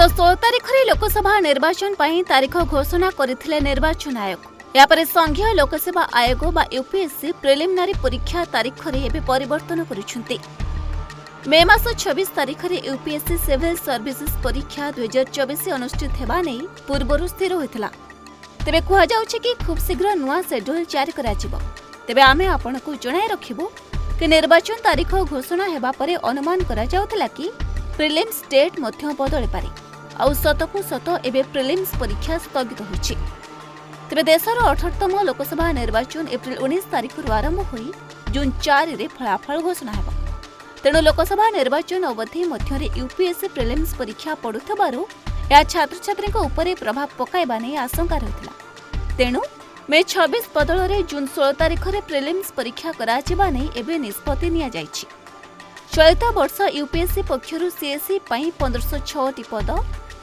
गत 16 तारिख में लोकसभा निर्वाचन पर तारीख घोषणा करथिले निर्वाचन आयोग। यापर संघीय लोकसेवा आयोग बा यूपीएससी प्रिलिमिनारी परीक्षा तारीख में परिवर्तन करुछंती। मे मास 26 तारिख में यूपीएससी सिविल सर्विसेज परीक्षा 2024 अनुष्ठित हेबा नै पूर्वरु स्थिर होइथिला। तेबे कुहा जाउछि कि खूब शीघ्र नुआ शेड्यूल जारी करा जिवो। तेबे आमे आपनकु जणाई रखिबो कि निर्वाचन तारीख घोषणा हेबा परे अनुमान करा जाउथिला कि प्रिलिम्स डेट मध्य बदली पारे आउ सतकु सत एबे प्रिलिम्स परीक्षा स्थगित होइछि। तेबे देशर 18तम लोकसभा निर्वाचन एप्रिल 19 तारिख आरंभ होई जून 4 रे फलाफल घोषणा हेबा। तेणु लोकसभा निर्वाचन अवधि मध्य यूपीएससी प्रिलिम्स परीक्षा पड़ुथबारु या छात्र छात्री उपरे प्रभाव पकाइबा नै आशंका रहितला। तेणु मे 26 बदल जून 16 तारिख रे प्रिलिम्स परीक्षा कराजिबा नै एबे निष्पत्ति निया जाइछि। चलित वर्ष यूपीएससी पक्षरु सीएसई पई 1506 पद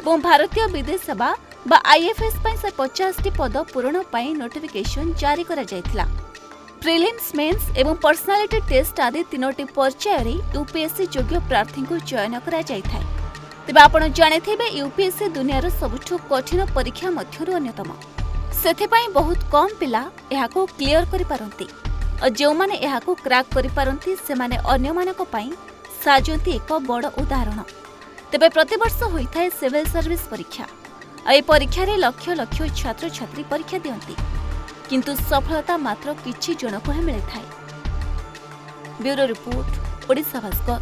एवं भारतीय विदेश सेवा बा आईएफएस पई 150 पद पूरण पई नोटिफिकेशन जारी करा जायतिला। प्रिलिम्स मेंस एवं पर्सनालिटी टेस्ट आदि तीनोटी पर्याय रे यूपीएससी योग्य प्रार्थी को चयन करा जायथाय। तेबे आपण जानिथिबे यूपीएससी दुनियार सबुठु कठिन परीक्षा मध्यरु अन्यतम। सेथिपई बहुत कम पिला एहाको क्लियर करि पारंती और जो माने एहाको क्रैक करि पारंती से माने अन्य मानक पई साजंती एक बड़ उदाहरण। तेबे प्रतिवर्ष होइथाय सिविल सर्विस परीक्षा। ए परीक्षा रे लक्ष लक्ष छात्र छात्री परीक्षा दियंती किंतु सफलता मात्र किछि जनक हे मिले थाय। Bureau report Odisha Bhaskar.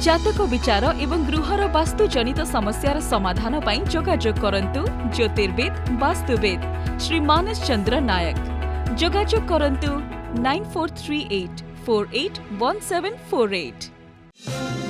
जातक विचार एवं गृहर वास्तु जनित समस्यार समाधान पई जोगाजोग करंतु ज्योतिर्वेद वास्तुवेद श्री मानस चंद्र नायक। जोगाजोग करंतु 9438 481748।